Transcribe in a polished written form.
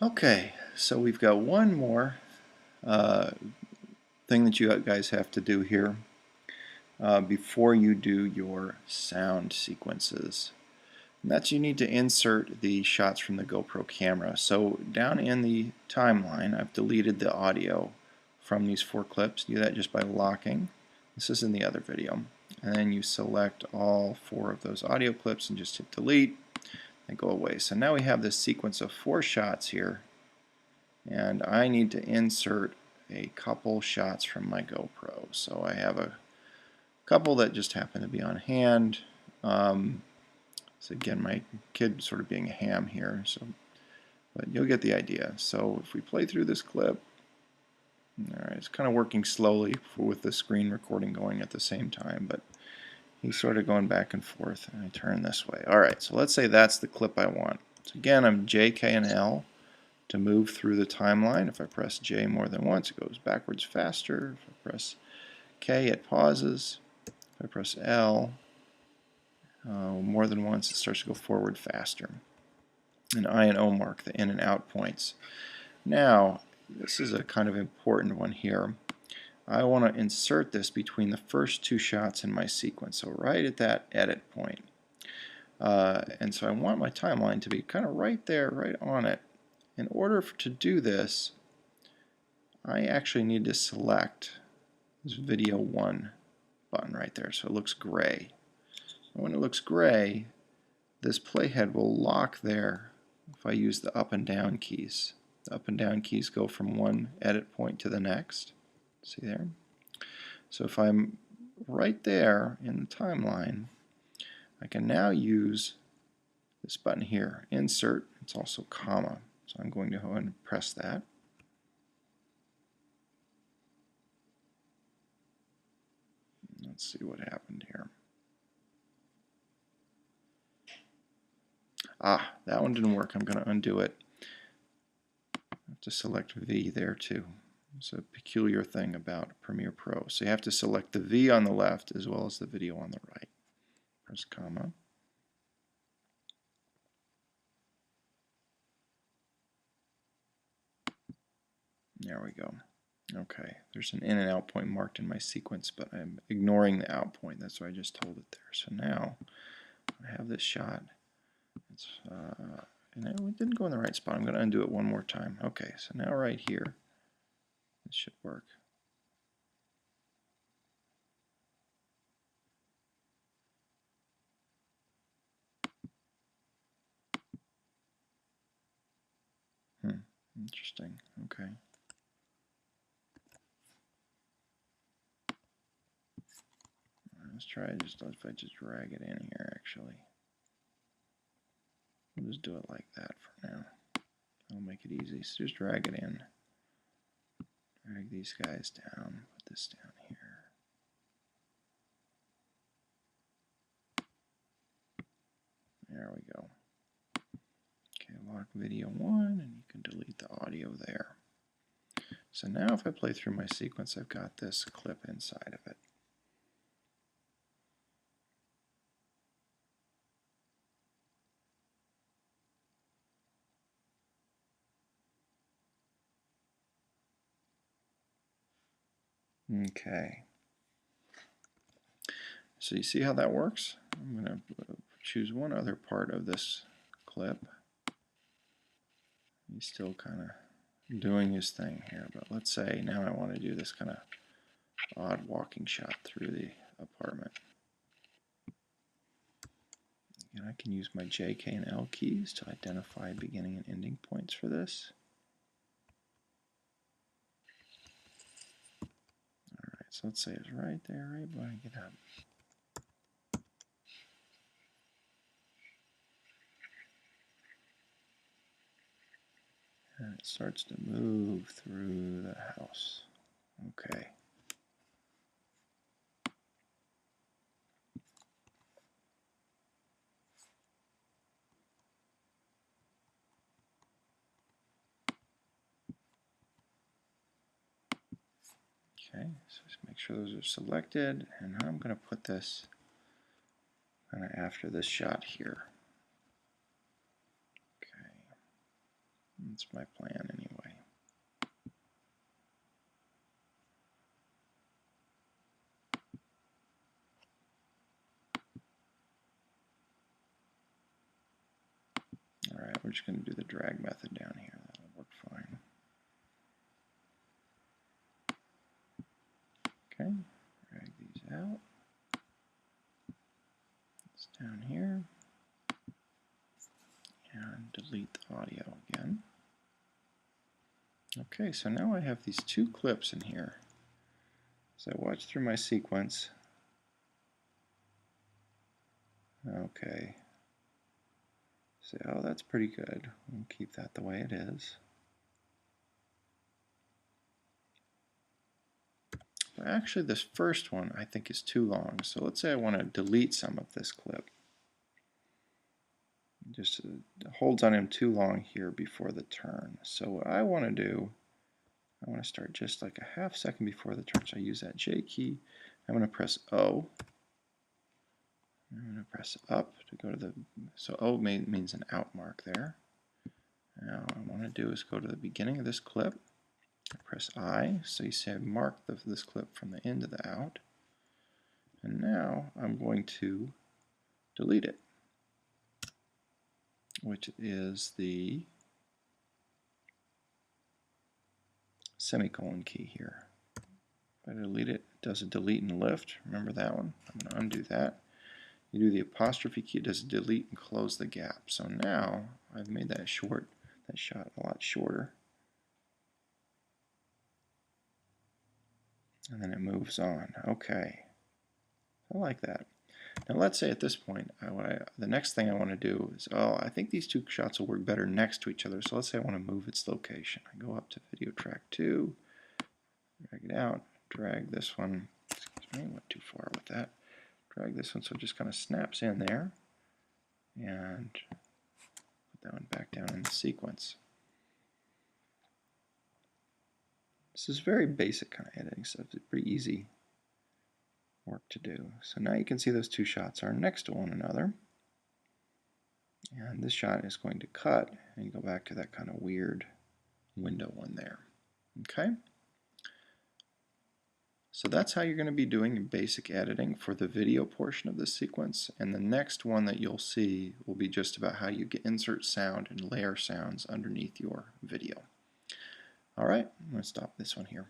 Okay, so we've got one more uh, thing that you guys have to do here before you do your sound sequences. And that's you need to insert the shots from the GoPro camera. So down in the timeline, I've deleted the audio from these 4 clips. Do that just by locking. This is in the other video. And then you select all 4 of those audio clips and just hit delete and go away. So now we have this sequence of 4 shots here, and I need to insert a couple shots from my GoPro. So I have a couple that just happen to be on hand. So again, my kid sort of being a ham here, but you'll get the idea. So if we play through this clip, alright, it's kind of working slowly with the screen recording going at the same time, but he's sort of going back and forth, and I turn this way. Alright, so let's say that's the clip I want. So again, I'm J, K, and L to move through the timeline. If I press J more than once, it goes backwards faster. If I press K, it pauses. If I press L more than once, it starts to go forward faster. And I and O mark the in and out points. Now, this is a kind of important one here. I want to insert this between the first 2 shots in my sequence, so right at that edit point. And so I want my timeline to be kind of right there, right on it. In order to do this, I actually need to select this video 1 button right there, so it looks gray. And when it looks gray, this playhead will lock there if I use the up and down keys. The up and down keys go from one edit point to the next. See there? So if I'm right there in the timeline, I can now use this button here, insert. It's also comma. So I'm going to go ahead and press that. Let's see what happened here. Ah, that one didn't work. I'm going to undo it. I have to select V there too. It's a peculiar thing about Premiere Pro. So you have to select the V on the left as well as the video on the right. Press comma. There we go. Okay, there's an in and out point marked in my sequence, but I'm ignoring the out point. That's why I just told it there. So now I have this shot. And it didn't go in the right spot. I'm going to undo it one more time. Okay, so now right here, this should work. Interesting. Okay. Let's try it just if I just drag it in here actually. We'll just do it like that for now. I'll make it easy. So just drag it in. Drag these guys down. Put this down here. There we go. Okay, lock video 1, and you can delete the audio there. So now if I play through my sequence, I've got this clip inside of it. Okay. So you see how that works? I'm going to choose one other part of this clip. He's still kind of doing his thing here, but let's say now I want to do this kind of odd walking shot through the apartment. And I can use my J, K, and L keys to identify beginning and ending points for this. Alright, so let's say it's right there, right when I get up. And it starts to move through the house. Okay. Okay, so just make sure those are selected, and now I'm going to put this kind of after this shot here. Okay, That's my plan anyway. Alright, we're just going to do the drag method down here. That'll work fine. Okay, drag these out. It's down here. And delete the audio again. Okay, so now I have these two clips in here. So I watch through my sequence. Okay. Say, oh, that's pretty good. We'll keep that the way it is. But actually, this first one I think is too long. So let's say I want to delete some of this clip. Just holds on him too long here before the turn. So what I want to do, I want to start just like a half second before the turn. So I use that J key. I'm going to press O. I'm going to press up to go to the, so O means an out mark there. Now what I want to do is go to the beginning of this clip. I press I, so you see I marked this clip from the in to the out. And now I'm going to delete it, which is the semicolon key here. If I delete it, it does a delete and lift. Remember that one? I'm going to undo that. You do the apostrophe key, it does delete and close the gap. So now I've made that shot a lot shorter. And then it moves on. Okay. I like that. Now let's say at this point, the next thing I want to do is, oh, I think these two shots will work better next to each other. So let's say I want to move its location. I go up to video track 2, drag it out, drag this one, excuse me, went too far with that. Drag this one so it just kind of snaps in there, and put that one back down in the sequence. This is very basic kind of editing stuff. It's pretty easy work to do. So now you can see those two shots are next to one another. And this shot is going to cut and go back to that kind of weird window one there. Okay? So that's how you're going to be doing basic editing for the video portion of this sequence. And the next one that you'll see will be just about how you insert sound and layer sounds underneath your video. Alright, I'm going to stop this one here.